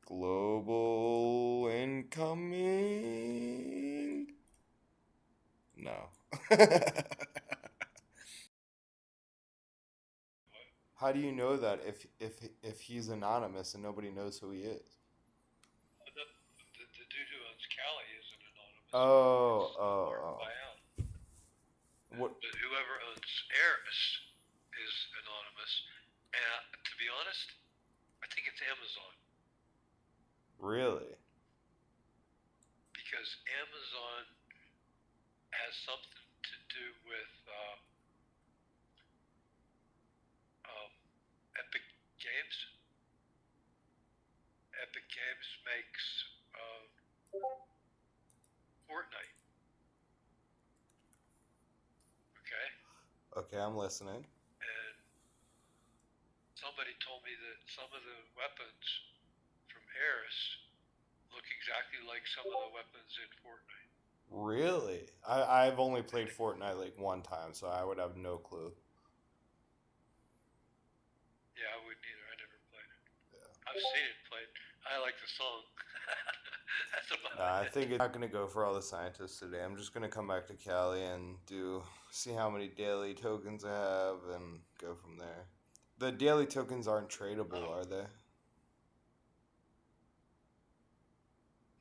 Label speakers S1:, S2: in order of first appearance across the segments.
S1: Global incoming? No. How do you know that if he's anonymous and nobody knows who he is?
S2: The dude who owns Cali isn't anonymous.
S1: Oh,
S2: It's
S1: oh,
S2: Mark
S1: oh.
S2: Buyout.
S1: What?
S2: But whoever owns Aris is anonymous. And to be honest, I think it's Amazon
S1: Really?
S2: because Amazon has something to do with um, Epic Games. Epic Games makes Fortnite. Okay,
S1: Okay, I'm listening.
S2: and somebody told me that some of the weapons from Aris look exactly like some of the weapons in Fortnite.
S1: Really? I've only played Fortnite like one time, so I would have no clue.
S2: Yeah, I wouldn't either. I never played it. I've seen it played. I like the song. That's about
S1: I
S2: it.
S1: think it's not gonna go for all the scientists today. I'm just gonna come back to Cali and see how many daily tokens I have and go from there. The daily tokens aren't tradable,
S2: Oh,
S1: are they?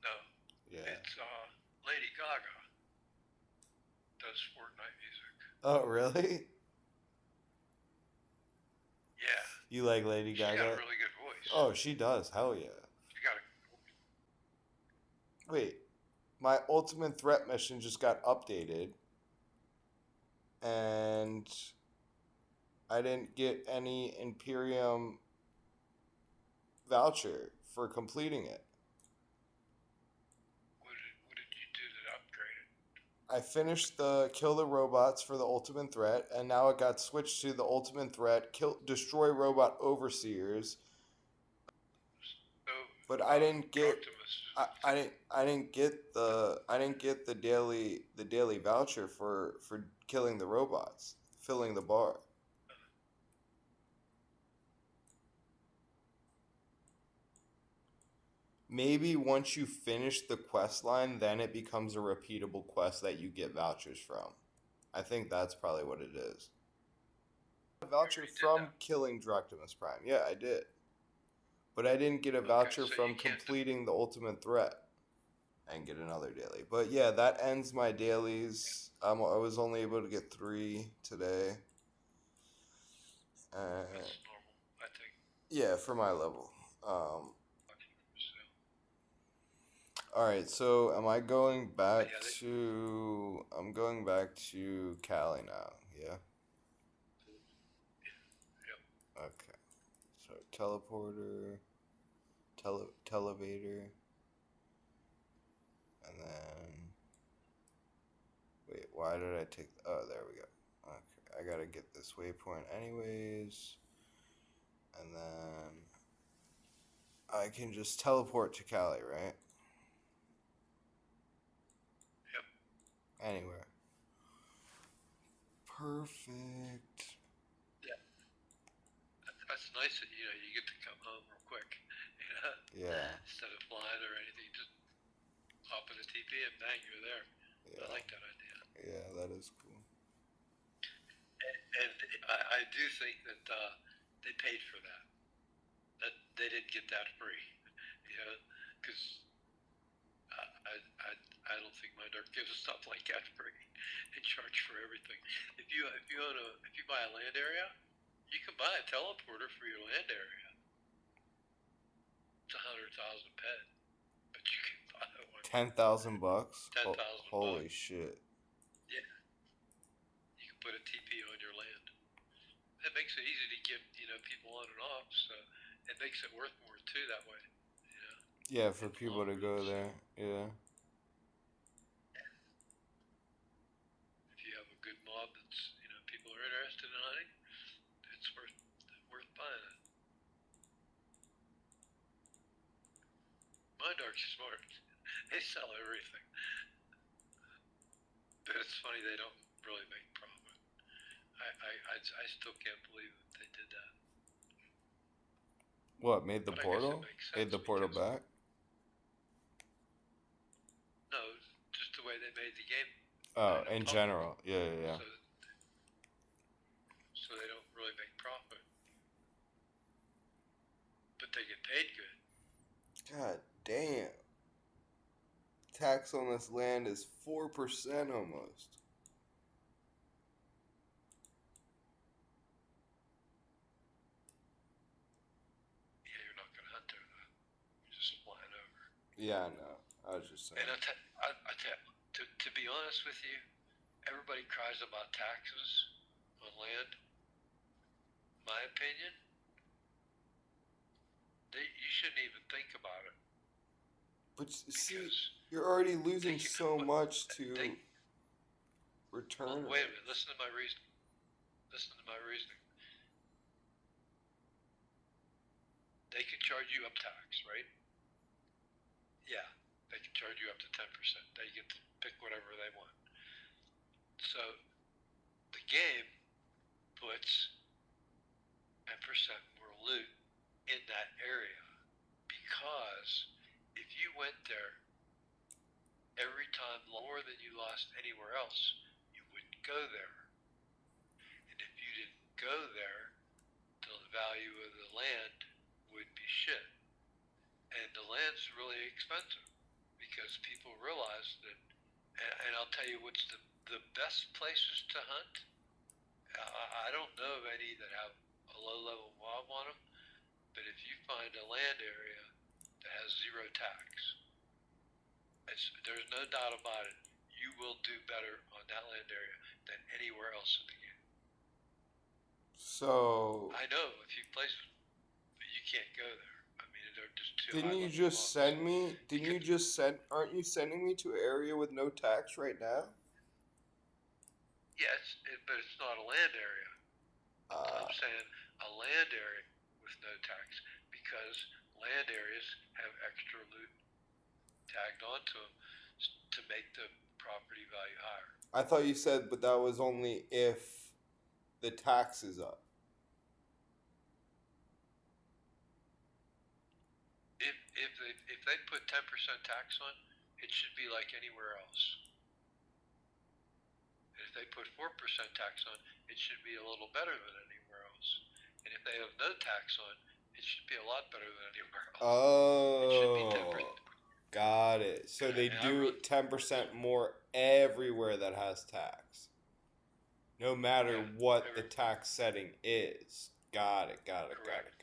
S2: no.
S1: Yeah.
S2: It's Lady Gaga does Fortnite music.
S1: Oh, really?
S2: Yeah.
S1: You like Lady
S2: She's got a
S1: Gaga?
S2: really good voice.
S1: Oh, she does. Hell yeah.
S2: She got a.
S1: Wait, my ultimate threat mission just got updated, and I didn't get any Imperium voucher for completing it.
S2: What did you do to upgrade it?
S1: I finished the kill the robots for the ultimate threat, and now it got switched to the ultimate threat kill destroy robot overseers.
S2: So,
S1: But I didn't get
S2: Droctimus.
S1: I didn't get the daily voucher for killing the robots, filling the bar. Maybe once you finish the quest line, then it becomes a repeatable quest that you get vouchers from. I think that's probably what it is. A
S2: You
S1: voucher
S2: already did
S1: from
S2: that.
S1: killing Droctimus Prime. Yeah, I did. But I didn't get a
S2: Okay,
S1: voucher
S2: so you
S1: from
S2: can't.
S1: completing the ultimate threat and get another daily. But yeah, that ends my dailies. I was only able to get 3 today.
S2: That's normal, I think.
S1: Yeah, for my level.
S2: So,
S1: All right, so am I going
S2: but
S1: back
S2: yeah, they,
S1: to? I'm going back to Cali now. Yeah.
S2: yep.
S1: Okay. So teleporter, televator, and then wait. Why did I take? Oh, there we go. Okay, I gotta get this waypoint anyways, and then I can just teleport to Cali, right?
S2: Yep.
S1: Anywhere. Perfect.
S2: Yeah. That's nice that you get to come home real quick. You know,
S1: Yeah.
S2: instead of flying or anything, just hop in a TP and bang, you're there. I
S1: Yeah.
S2: like that idea.
S1: Yeah, that is cool.
S2: And I do think that they paid for that. That they didn't get that free. Because I don't think my dark gives stuff like that free. They charge for everything. If you buy a land area, you can buy a teleporter for your land area. It's 100,000 pet, but you can buy one.
S1: $10,000.
S2: 10,000
S1: Holy
S2: bucks.
S1: shit.
S2: Yeah, you can put a TP on your land. It makes it easy to get people on and off, so it makes it worth more too that way.
S1: Yeah, for
S2: In the
S1: people
S2: long
S1: to
S2: run.
S1: go
S2: So
S1: there. Yeah.
S2: if you have a good mob that's people are interested in hunting, it's worth buying it. My dark's smart. They sell everything, but it's funny they don't really make profit. I still can't believe that they did that.
S1: What made the
S2: But I guess it
S1: portal?
S2: makes
S1: Made
S2: sense
S1: the portal
S2: because
S1: back?
S2: no, just the way they made the game
S1: Oh,
S2: kind of
S1: in
S2: public,
S1: general. Yeah.
S2: so so they don't really make profit, but they get paid good.
S1: God damn. Tax on this land is 4% almost.
S2: Yeah, you're not gonna hunt there though. You're just flying over.
S1: Yeah, I know. I was just saying.
S2: And I tell to be honest with you, everybody cries about taxes on land. My opinion, you shouldn't even think about it
S1: But see,
S2: because
S1: you're already losing so
S2: what
S1: much
S2: they
S1: to return
S2: wait a
S1: it.
S2: minute. Listen to my reasoning. Listen to my reasoning. They can charge you up tax, right? Yeah, they can charge you up to 10%. They get to pick whatever they want. So the game puts 10% more loot in that area because if you went there every time more than you lost anywhere else, you wouldn't go there. And if you didn't go there, the value of the land would be shit. And the land's really expensive because people realize that, and I'll tell you what's the best places to hunt. I don't know of any that have a low level mob on them, but if you find a land area that has zero tax, there's no doubt about it, you will do better on that land area than anywhere else in the game.
S1: So
S2: I know a few places, but you can't go there. I mean, they're just too high
S1: didn't you
S2: level
S1: just
S2: mobs.
S1: send me? Didn't you just send? Aren't you sending me to an area with no tax right now?
S2: Yeah, but it's not a land area. I'm saying a land area with no tax because land areas have extra loot tagged onto them to make the property value higher.
S1: I thought you said, but that was only if the tax is up.
S2: If they put 10% tax on, it should be like anywhere else. And if they put 4% tax on, it should be a little better than anywhere else. And if they have no tax on, it should be a lot better than anywhere else.
S1: Oh,
S2: it should be 10%.
S1: Got it. So they do 10% more everywhere that has tax, no matter what the tax setting is. Got it.
S2: Correct.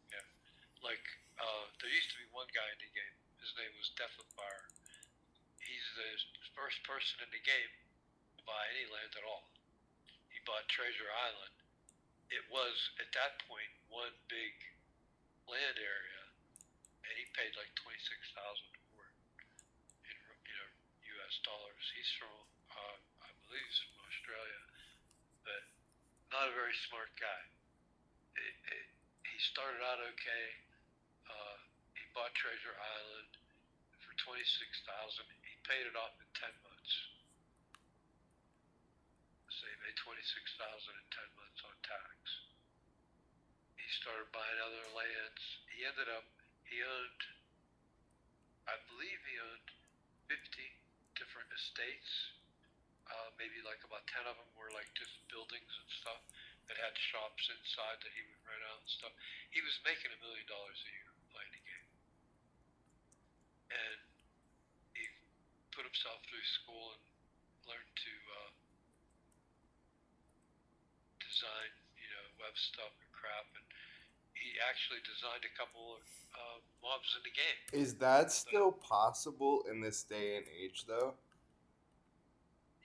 S2: Yeah. Like, there used to be one guy in the game. His name was Death of Fire. He's the first person in the game to buy any land at all. He bought Treasure Island. It was, at that point, one big land area, and he paid like $26,000 for it in U.S. dollars. He's from, I believe he's from Australia, but not a very smart guy. He started out okay. He bought Treasure Island for $26,000. He paid it off in 10 months. So he made $26,000 in 10 months on tax. He started buying other lands. He owned, I believe he owned 50 different estates. Maybe like about 10 of them were like just buildings and stuff that had shops inside that he would rent out and stuff. He was making $1 million a year playing the game. And he put himself through school and learned to design, web stuff and crap. And he actually designed a couple of mobs in the game.
S1: Is that still possible in this day and age, though?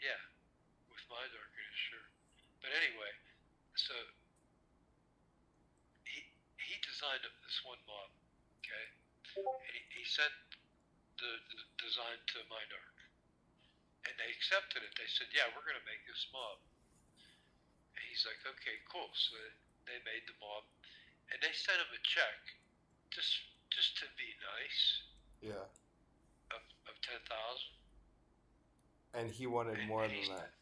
S2: Yeah, with my darkness, sure. But anyway, so he designed this one mob, okay? And he sent the design to Mindark. And they accepted it. They said, yeah, we're going to make this mob. And he's like, okay, cool. So they made the mob. And they sent him a check just to be nice.
S1: Yeah.
S2: Of 10,000.
S1: And he wanted more than that.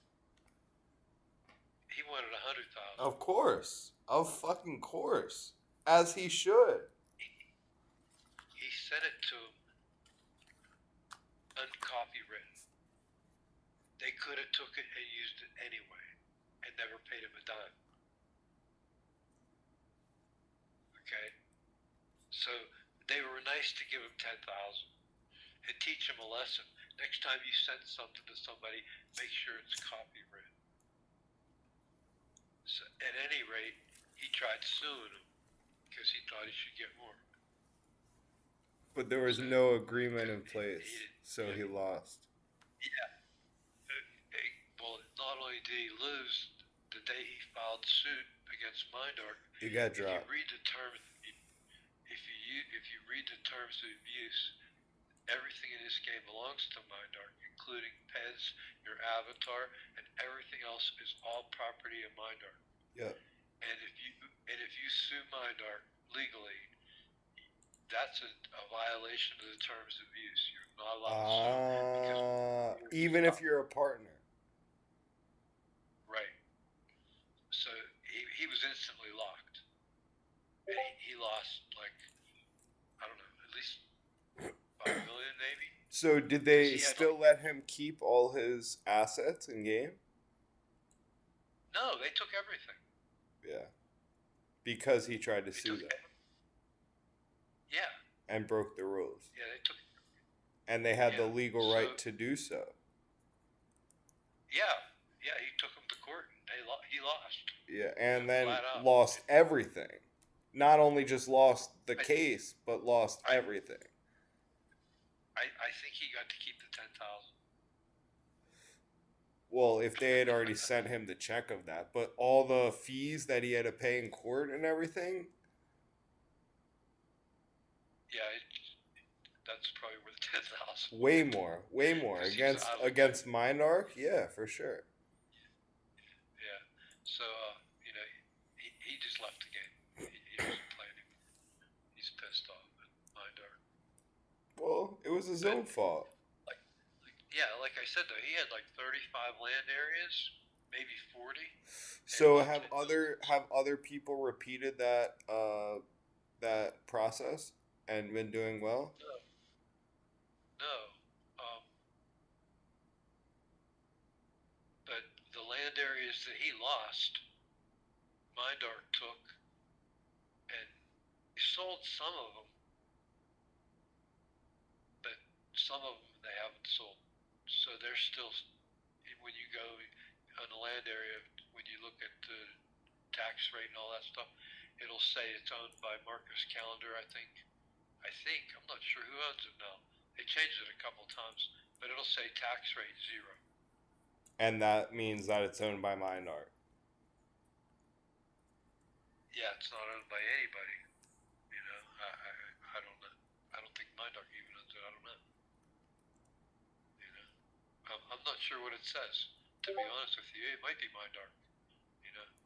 S2: He wanted 100,000.
S1: Of course. Of fucking course. As he should.
S2: He sent it to him uncopywritten. They could have took it and used it anyway and never paid him a dime. Okay? So they were nice to give him 10,000 and teach him a lesson. Next time you send something to somebody, make sure it's copywritten. So at any rate, he tried suing him because he thought he should get more.
S1: But there was no agreement in place, so he lost.
S2: Yeah. Well, not only did he lose, the day he filed suit against MindArc,
S1: He got dropped.
S2: If you read the terms, if you read the terms of abuse, everything in this game belongs to MindArc, including pets, your avatar, and everything else is all property of MindArc.
S1: Yeah.
S2: And if you sue MindArc legally, that's a violation of the terms of use. You're not allowed to sue.
S1: Even if you're a partner.
S2: Right. So he was instantly locked. And he lost, like, I don't know, at least 5 million maybe.
S1: So did they still let him keep all his assets in game?
S2: No, they took everything.
S1: Yeah. Because he tried to sue them.
S2: Yeah.
S1: And broke the rules.
S2: Yeah, they took.
S1: And they had the legal right to do so.
S2: Yeah, he took him to court and he lost.
S1: Yeah, and then lost everything. Not only just lost the case, but lost everything.
S2: I think he got to keep the 10,000.
S1: Well, if they had already sent him the check of that, but all the fees that he had to pay in court and everything.
S2: Yeah, that's probably worth 10,000.
S1: Way more against MindArc. Yeah, for sure.
S2: Yeah, so he just left the game. He wasn't playing anymore. He's pissed off at MindArc.
S1: Well, it was his own fault.
S2: Like I said though, he had like 35 land areas, maybe 40.
S1: So have other people repeated that process and been doing well?
S2: No. But the land areas that he lost, MindArc took, and he sold some of them, but some of them they haven't sold. So they're still, when you go on the land area, when you look at the tax rate and all that stuff, it'll say it's owned by Marcus Calendar, I think. I'm not sure who owns it now. They changed it a couple times, but it'll say tax rate 0.
S1: And that means that it's owned by MindArc.
S2: Yeah, it's not owned by anybody. I don't know. I don't think MindArc even owns it. I don't know. I'm not sure what it says. To be honest with you, it might be MindArc.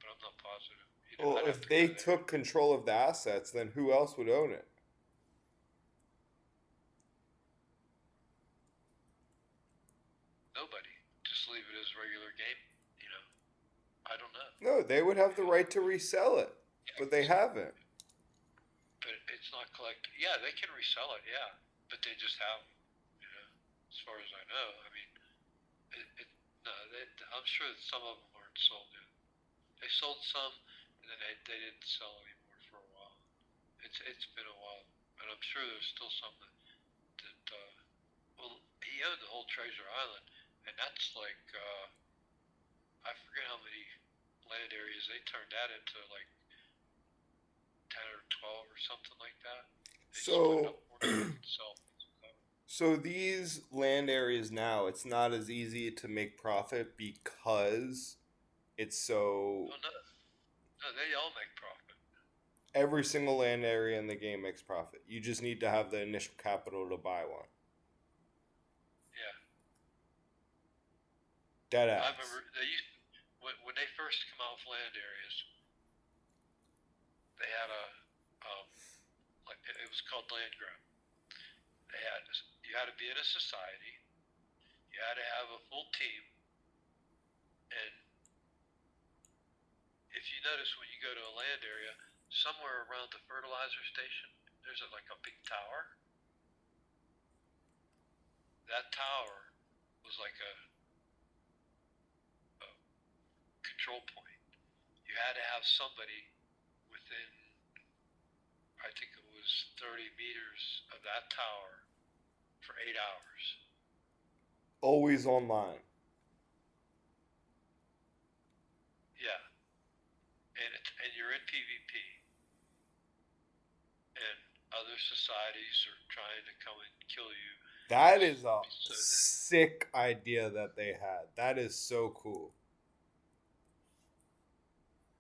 S2: But I'm not positive.
S1: Well, if they took control of the assets, then who else would own it?
S2: Nobody. Just leave it as a regular game. I don't know.
S1: No, they would have the right to resell it, but they haven't.
S2: But it's not collected. Yeah, they can resell it. Yeah, but they just haven't. As far as I know. I mean, I'm sure that some of them aren't sold yet. They sold some, and then they didn't sell anymore for a while. It's been a while, and I'm sure there's still some that he owned the whole Treasure Island, and that's like I forget how many land areas they turned that into, like 10 or 12 or something like that.
S1: So these land areas now, it's not as easy to make profit because it's so...
S2: No, they all make profit.
S1: Every single land area in the game makes profit. You just need to have the initial capital to buy one.
S2: Yeah.
S1: Deadass.
S2: I remember when they first come out with land areas, they had it was called land grab. You had to be in a society, you had to have a full team, and if you notice when you go to a land area, somewhere around the fertilizer station, there's like a big tower. That tower was like a control point. You had to have somebody within, I think it was 30 meters of that tower for 8 hours.
S1: Always online.
S2: Yeah, and you're in PvP, and other societies are trying to come and kill you.
S1: That is a sick idea that they had. That is so cool.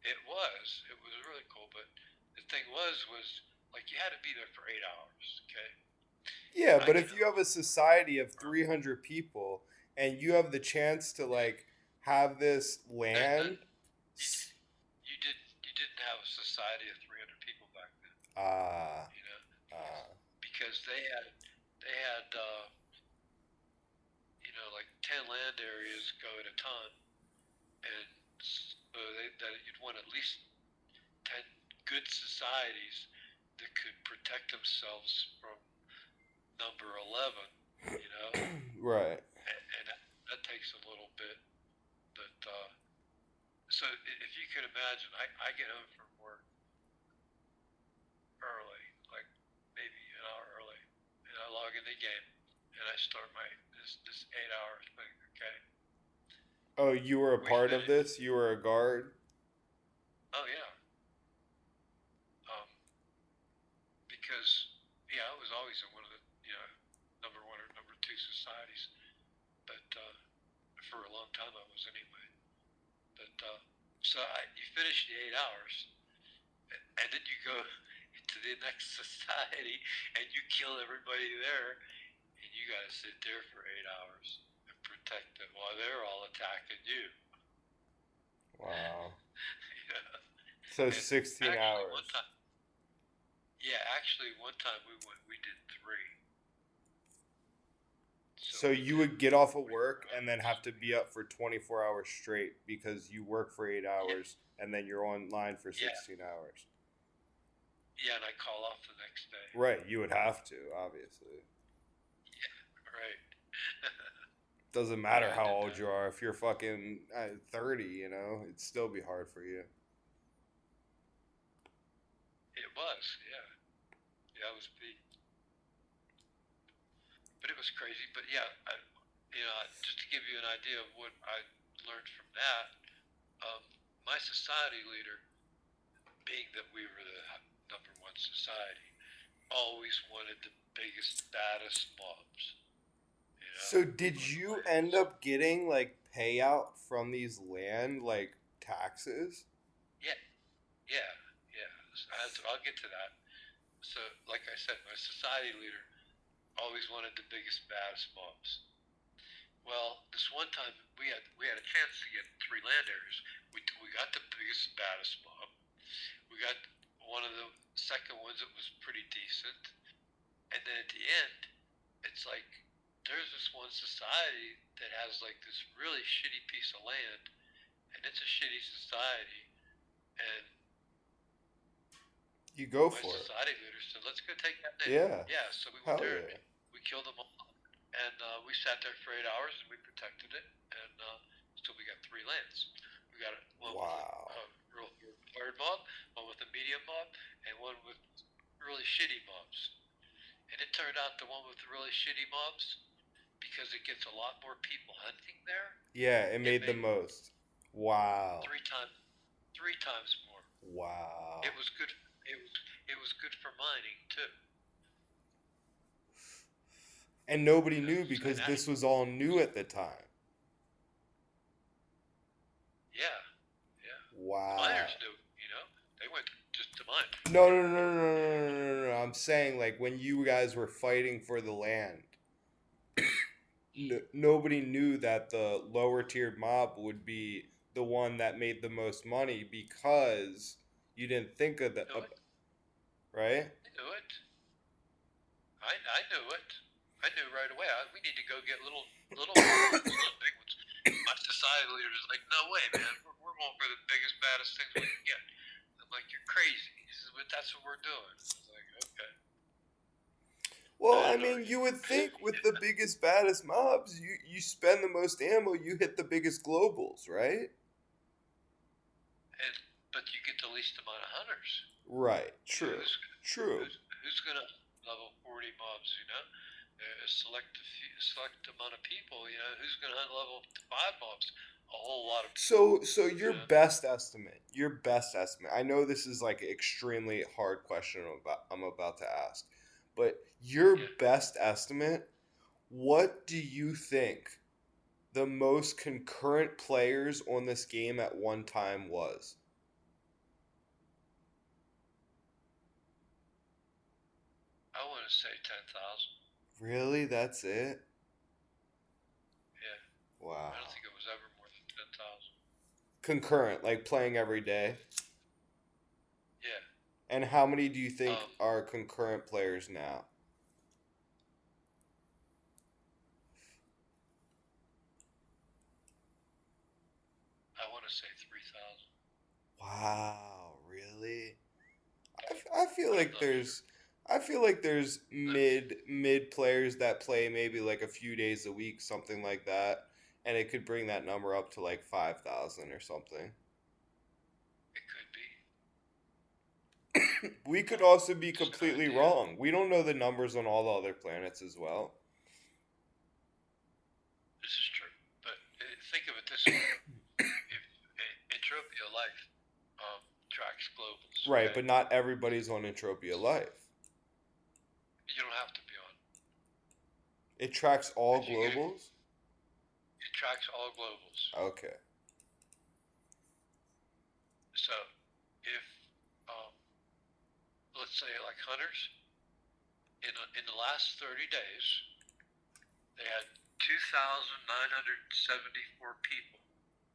S2: It was really cool, but the thing was like you had to be there for 8 hours, okay?
S1: Yeah, but if you have a society of 300 people and you have the chance to like have this land,
S2: you didn't have a society of 300 people back then. You know, because they had you know, like 10 land areas go at a time, and so that you'd want at least 10 good societies that could protect themselves from number 11, you know?
S1: Right.
S2: And that takes a little bit, but, so if you could imagine, I get home from work early, like maybe an hour early, and I log in the game, and I start this 8 hours thing, okay?
S1: Oh, you were a part of this? You were a guard?
S2: Oh, yeah. Because, yeah, I was always in one of the, you know, number 1 or number 2 societies, but for a long time I was anyway. But so you finish the 8 hours, and then you go to the next society and you kill everybody there, and you got to sit there for 8 hours and protect them while they're all attacking you.
S1: Wow.
S2: Yeah.
S1: So 16 hours.
S2: One time we did 3.
S1: So you would get off of work and then have to be up for 24 hours straight because you work for 8 hours and then you're online for 16 hours.
S2: Yeah, and I call off the next day.
S1: Right, you would have to, obviously.
S2: Yeah, right.
S1: Doesn't matter how old you are. If you're fucking 30, you know, it'd still be hard for you.
S2: It was, yeah. Yeah, it was big. But it was crazy. But yeah, you know, just to give you an idea of what I learned from that, my society leader, being that we were the number 1 society, always wanted the biggest, baddest mobs. You know?
S1: So did you end up getting like payout from these land like taxes?
S2: Yeah. I'll get to that. So, like I said, my society leader always wanted the biggest, baddest mobs. Well, this one time we had a chance to get 3 land areas. We got the biggest, baddest mob. We got one of the second ones that was pretty decent, and then at the end, it's like there's this one society that has like this really shitty piece of land, and it's a shitty society, and
S1: you go for it.
S2: My society leader said, "Let's go take that land."
S1: Yeah.
S2: Yeah. So we went there. And we killed them all, and we sat there for 8 hours and we protected it, and so we got 3 lands. We got one with a real hard mob, one with a medium mob, and one with really shitty mobs. And it turned out the one with the really shitty mobs, because it gets a lot more people hunting there.
S1: Yeah, it made the most. Wow.
S2: 3 times more.
S1: Wow.
S2: It was good. It was good for mining too.
S1: And nobody knew because this was all new at the time.
S2: Yeah.
S1: Wow.
S2: The miners knew, you know. They went just to mine.
S1: No. I'm saying like when you guys were fighting for the land, nobody knew that the lower tiered mob would be the one that made the most money because you didn't think of the right?
S2: I knew it. I knew it. I knew right away. We need to go get little big ones. My society leader is like, "No way, man. We're going for the biggest, baddest things we can get." I'm like, you're crazy. He says, but that's what we're doing. I was like, okay.
S1: Well,
S2: I
S1: I
S2: didn't
S1: mean,
S2: argue.
S1: you would think with the biggest, baddest mobs, you spend the most ammo, you hit the biggest globals, right?
S2: But you get the least amount of hunters.
S1: Right.
S2: You know,
S1: True. True.
S2: who's gonna level 40 mobs? You know, select amount of people. You know, who's gonna hunt level 5 mobs? A whole lot of people.
S1: So your best estimate, I know this is like an extremely hard question I'm about to ask, but your
S2: Yeah.
S1: best estimate, what do you think the most concurrent players on this game at one time was?
S2: I want to say 10,000.
S1: Really? That's it?
S2: Yeah.
S1: Wow.
S2: I don't think it was ever more than 10,000.
S1: Concurrent, like playing every day?
S2: Yeah.
S1: And how many do you think are concurrent players now?
S2: I want to say 3,000.
S1: Wow, really? I feel like there's mid players that play maybe like a few days a week, something like that, and it could bring that number up to like 5,000 or something.
S2: It could be.
S1: We could also be
S2: Just an
S1: completely
S2: idea.
S1: wrong. We don't know the numbers on all the other planets as well.
S2: This is true, but think of it this way: if Entropia Life tracks globals,
S1: Right,
S2: okay?
S1: but not everybody's on Entropia Life.
S2: You don't have to be on.
S1: It tracks all
S2: If you get
S1: globals?
S2: it tracks all globals.
S1: Okay.
S2: So, if let's say like hunters in the last 30 days, they had 2,974 people,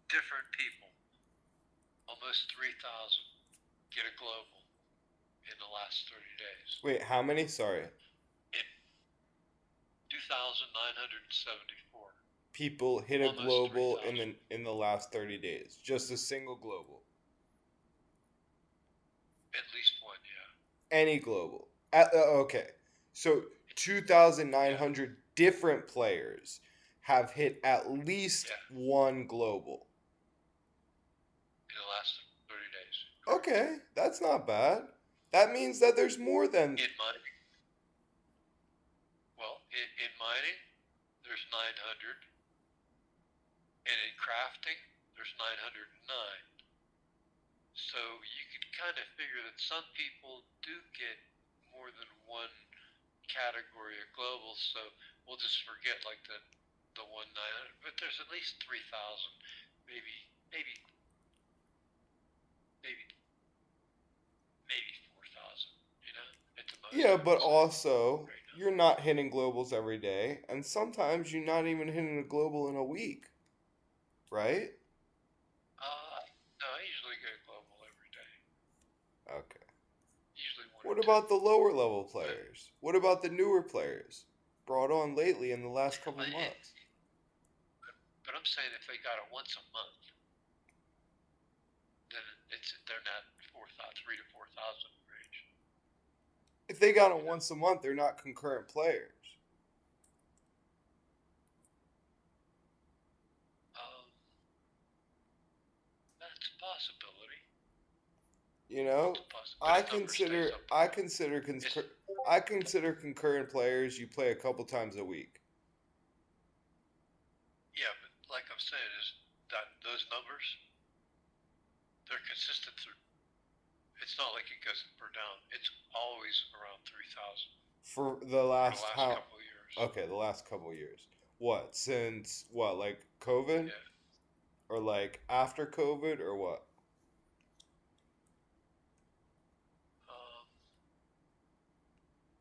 S2: different people, almost 3,000 get a global in the last 30 days.
S1: Wait, how many? Sorry.
S2: 2,974.
S1: People hit a
S2: Almost
S1: global
S2: 3,000.
S1: in the last 30 days. Just a single global.
S2: At least one, yeah.
S1: Any global. Okay. So 2,900 different players have hit at least one global.
S2: In the last 30 days.
S1: Okay, that's not bad. That means that there's more than...
S2: In mining. Well, in mining, there's 900. And in crafting, there's 909. So you can kind of figure that some people do get more than one category of global, so we'll just forget like the 1,900, but there's at least 3,000, maybe 4,000, you know, at the most.
S1: Yeah, but also, you're not hitting globals every day, and sometimes you're not even hitting a global in a week, right?
S2: No, I usually get a global every day.
S1: Okay.
S2: Usually one.
S1: What about the lower level players? What about the newer players brought on lately in the last couple months?
S2: But I'm saying if they got it once a month, then they're not 3,000 to 4,000 range.
S1: If they got it once a month, they're not concurrent players.
S2: That's a possibility.
S1: You know, I consider concurrent players you play a couple times a week.
S2: Yeah, but like I'm saying, is that those numbers, they're consistent through. It's not like it goes up or down. It's always around 3,000.
S1: For the last
S2: couple of years.
S1: Okay, the last couple of years. What? Since what? Like COVID?
S2: Yeah.
S1: Or like after COVID or what?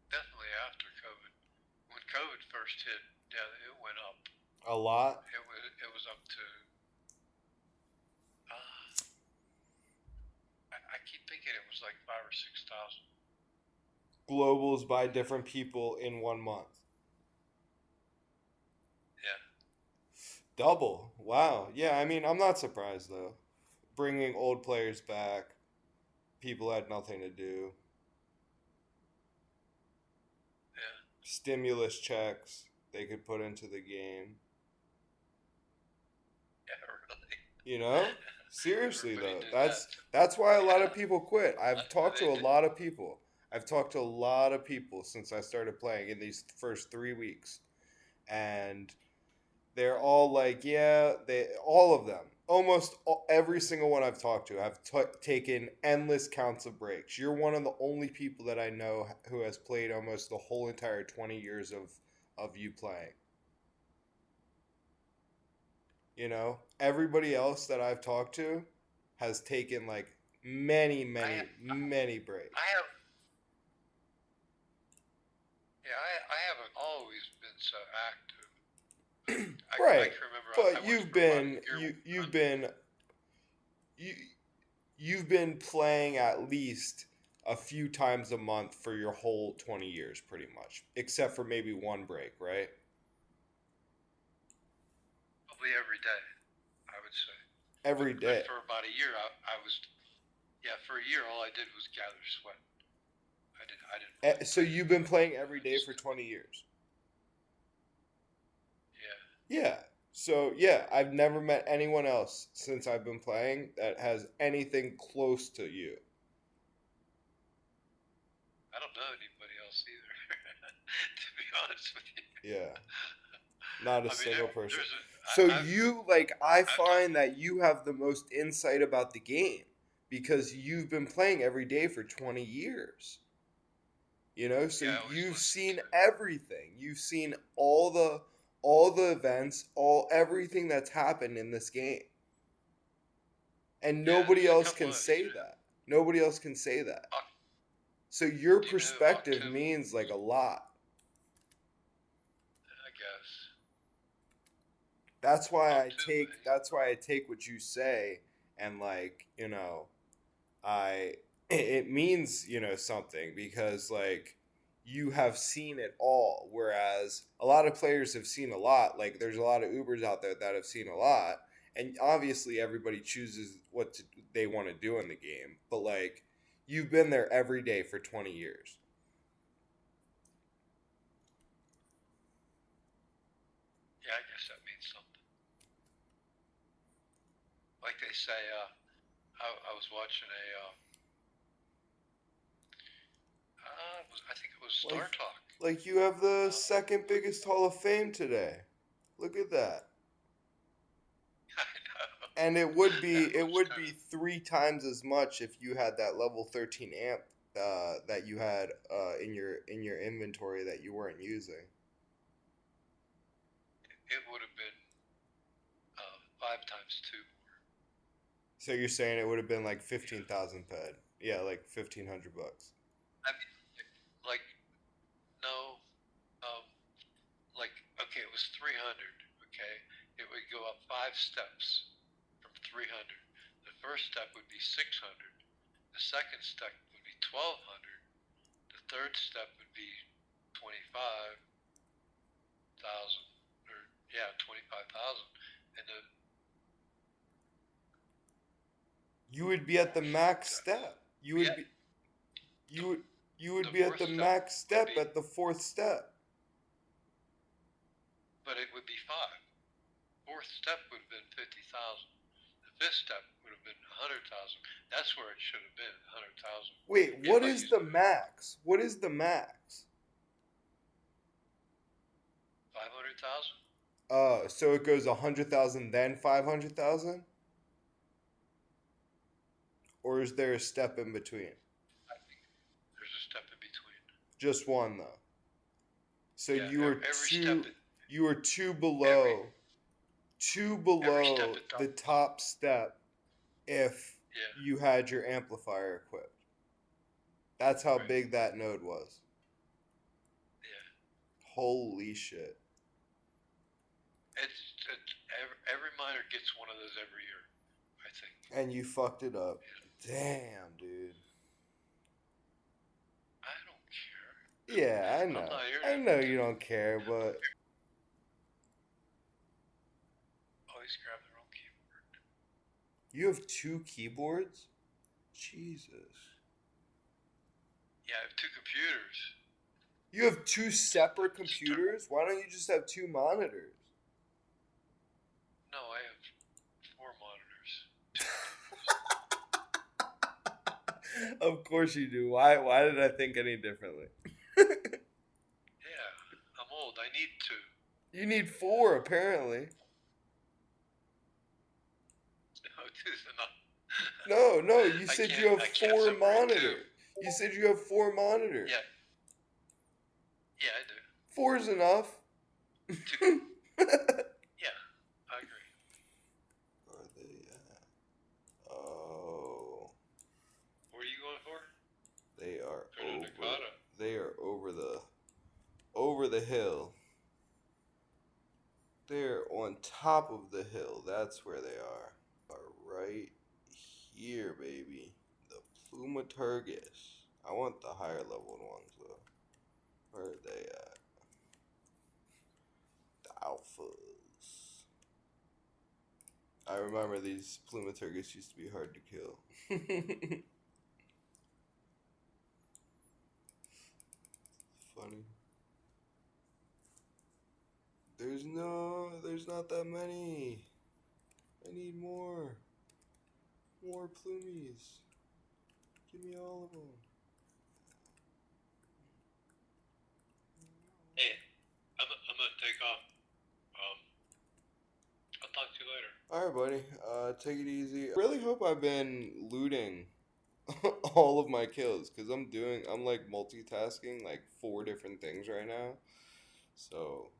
S2: Definitely after COVID. When COVID first hit, yeah, it went up.
S1: A lot?
S2: It was up to. I keep thinking it was like 5,000 or 6,000.
S1: Globals by different people in 1 month.
S2: Yeah.
S1: Double. Wow. Yeah, I mean, I'm not surprised though. Bringing old players back, People had nothing to do.
S2: Yeah.
S1: Stimulus checks they could put into the game.
S2: Yeah, really.
S1: You know? Seriously
S2: Everybody
S1: though.
S2: did
S1: That's
S2: that.
S1: that's why a lot
S2: Yeah.
S1: of people quit. I've talked to
S2: They
S1: a
S2: did.
S1: lot of people. I've talked to a lot of people since I started playing in these first 3 weeks. And they're all like, yeah, they all of them, almost every single one I've talked to have taken endless counts of breaks. You're one of the only people that I know who has played almost the whole entire 20 years of you playing. You know, everybody else that I've talked to has taken like many,
S2: I
S1: many,
S2: have,
S1: many
S2: I
S1: breaks.
S2: have, yeah, I haven't always been so active. I
S1: Right.
S2: can remember I
S1: But
S2: went for about a year.
S1: you you've been playing at least a few times a month for your whole 20 years pretty much, except for maybe one break, right?
S2: Probably every day, I would say.
S1: Every
S2: But
S1: day.
S2: for about a year, I was, yeah, for a year, all I did was gather sweat. I didn't really
S1: So
S2: play
S1: you've been
S2: anything.
S1: playing every
S2: I
S1: day
S2: just
S1: for
S2: did,
S1: 20 years.
S2: yeah.
S1: Yeah. So yeah, I've never met anyone else since I've been playing that has anything close to you.
S2: I don't know anybody else either, to be honest with you.
S1: Yeah. Not a
S2: I mean,
S1: single person.
S2: there's a,
S1: So
S2: I've,
S1: you like I
S2: I've talked,
S1: find that you have the most insight about the game because you've been playing every day for 20 years. You know, so
S2: yeah, I always
S1: you've
S2: listen
S1: seen
S2: to,
S1: everything. You've seen all the events, all everything that's happened in this game. And
S2: yeah,
S1: nobody
S2: there's a
S1: else
S2: couple
S1: can
S2: of,
S1: say that. Nobody else can say that.
S2: Oc-
S1: So your
S2: do you know
S1: perspective
S2: October,
S1: means like a lot.
S2: I guess. October,
S1: That's why I take what you say and like, I it means, something because like you have seen it all whereas a lot of players have seen a lot. Like there's a lot of Ubers out there that have seen a lot and obviously everybody chooses they want to do in the game. But like you've been there every day for 20 years.
S2: yeah, I guess that means something. Like they say, I was watching I think it was
S1: Like
S2: Star Talk.
S1: like you have the
S2: Uh,
S1: second biggest Hall of Fame today. Look at that.
S2: I know.
S1: And it would be
S2: That
S1: it
S2: was
S1: would
S2: kind
S1: be
S2: of,
S1: 3 times as much if you had that level 13 amp that you had in your inventory that you weren't using.
S2: it would have been 5 times 2 more.
S1: So you're saying it would have been like 15,000 ped? Yeah, like 1,500 bucks.
S2: I mean, like, no, um, like, okay, it was 300, okay? It would go up 5 steps from 300. The first step would be 600. The second step would be 1,200. The third step would be 25,000, or yeah, 25,000. And the
S1: You would be at the
S2: fourth
S1: max
S2: step,
S1: step. You
S2: yeah,
S1: would be
S2: the,
S1: you would you would
S2: the
S1: be at
S2: fourth
S1: the
S2: step
S1: max
S2: would
S1: step
S2: be,
S1: at the fourth step.
S2: but it would be five. Fourth step would have been 50,000. The fifth step would have been 100,000. That's where it should have been, 100,000.
S1: Wait,
S2: If
S1: what
S2: I
S1: is
S2: used
S1: the max? What is the max?
S2: 500,000.
S1: So it goes 100,000 then 500,000, or is there a step in between?
S2: I think there's a step in between.
S1: Just one though. So
S2: Yeah, every step,
S1: you were two
S2: every
S1: below two
S2: every step
S1: below
S2: it
S1: the
S2: doubles.
S1: top step if
S2: Yeah,
S1: you had your amplifier equipped. That's how
S2: right.
S1: big that node was.
S2: Yeah,
S1: Holy shit.
S2: it's every miner gets one of those every year, I think.
S1: And you fucked it up.
S2: Yeah.
S1: Damn, dude.
S2: I don't care.
S1: Yeah, I
S2: I'm
S1: know.
S2: not here
S1: I
S2: to,
S1: know you don't care, but
S2: always grab their own keyboard.
S1: you have two keyboards? Jesus.
S2: Yeah, I have two computers.
S1: You have two separate computers? Why don't you just have two monitors?
S2: No, I have 4 monitors.
S1: Of course you do. Why did I think any differently?
S2: Yeah, I'm old. I need 2.
S1: You need 4 apparently.
S2: No, 2's enough.
S1: No, you said you have
S2: I can't
S1: 4
S2: separate 2.
S1: monitors. You said you have 4 monitors.
S2: Yeah. Yeah, I do.
S1: 4 is enough.
S2: 2. Yeah, I agree.
S1: Where are they at? Oh.
S2: What are you going for?
S1: They are
S2: Go to Nakata.
S1: They are over the hill. They're on top of the hill. That's where they are. Right here, baby. The Plumaturgus. I want the higher leveled ones though. Where are they at? The alphas. I remember these Plumaturgus used to be hard to kill. Funny. There's not that many. I need more. More plumies. Give me all of them.
S2: Hey, I'm gonna take off. I'll talk to you later.
S1: Alright, buddy. Take it easy. I really hope I've been looting all of my kills because I'm like multitasking like 4 different things right now. So,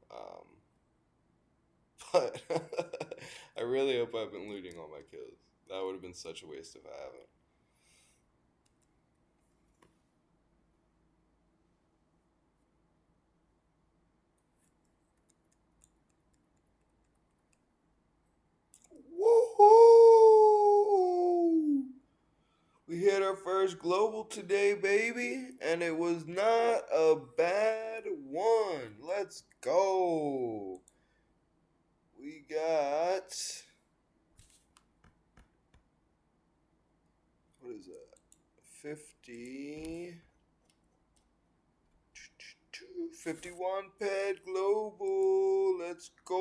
S1: but I really hope I've been looting all my kills. That would have been such a waste if I haven't. Woohoo! We hit our first global today, baby, and it was not a bad one. Let's go. We got, what is that? 50, 51 pet global. Let's go.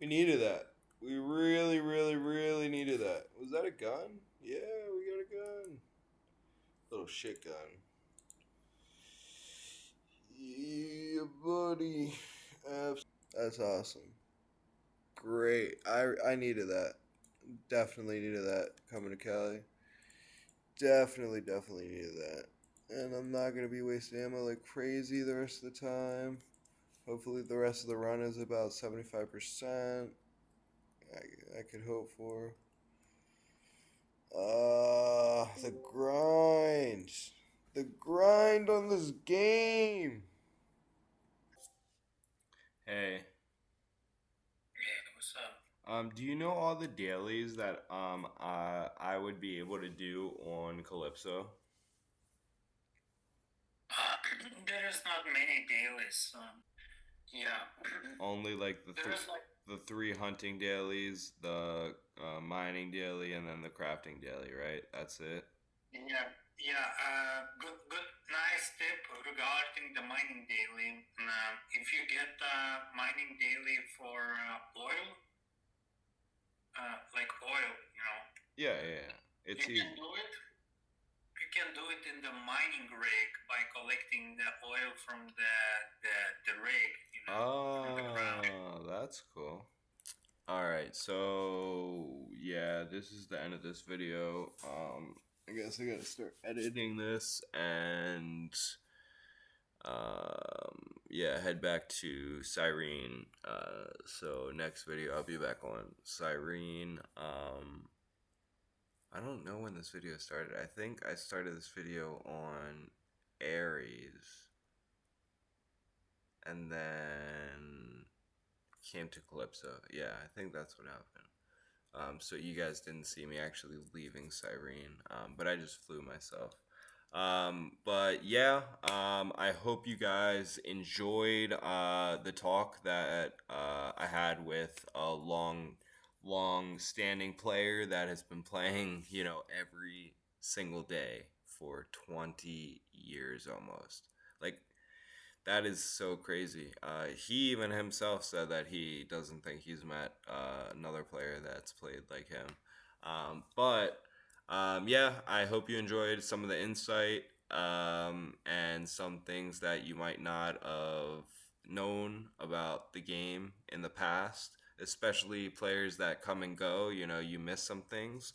S1: We needed that. We really, really, really needed that. Was that a gun? Yeah, we got a gun. Little shit gun. Yeah, buddy. That's awesome. Great. I needed that. Definitely needed that coming to Cali. Definitely needed that. And I'm not going to be wasting ammo like crazy the rest of the time. Hopefully the rest of the run is about 75%. I could hope for. The grind. The grind on this game. Hey.
S2: Yeah, what's up?
S1: Do you know all the dailies that I would be able to do on Calypso?
S2: There is not many dailies. Yeah.
S1: Only like the the 3 hunting dailies, the mining daily, and then the crafting daily, right? That's it.
S2: Yeah. Good, nice tip regarding the mining daily. If you get mining daily for oil, like oil,
S1: Yeah. It's
S2: you can do it. You can do it in the mining rig by collecting the oil from the rig, from the ground.
S1: Oh, that's cool. Alright, so yeah, this is the end of this video. I guess I gotta start editing this and yeah, head back to Cyrene. So next video I'll be back on Cyrene. I don't know when this video started. I think I started this video on Aris and then came to Calypso. Yeah, I think that's what happened. So you guys didn't see me actually leaving Cyrene, but I just flew myself. But yeah, I hope you guys enjoyed the talk that I had with a long long standing player that has been playing, every single day for 20 years almost. Like, that is so crazy. He even himself said that he doesn't think he's met another player that's played like him. But yeah, I hope you enjoyed some of the insight and some things that you might not have known about the game in the past, especially players that come and go. You miss some things.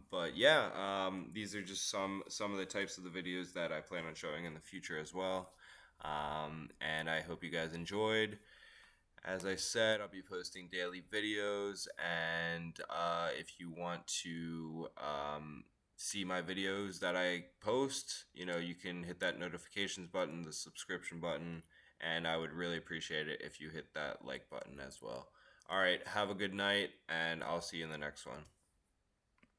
S1: But yeah, these are just some of the types of the videos that I plan on showing in the future as well. And I hope you guys enjoyed. As I said, I'll be posting daily videos, and if you want to see my videos that I post, you can hit that notifications button, the subscription button, and I would really appreciate it if you hit that like button as well. All right, have a good night, and I'll see you in the next one.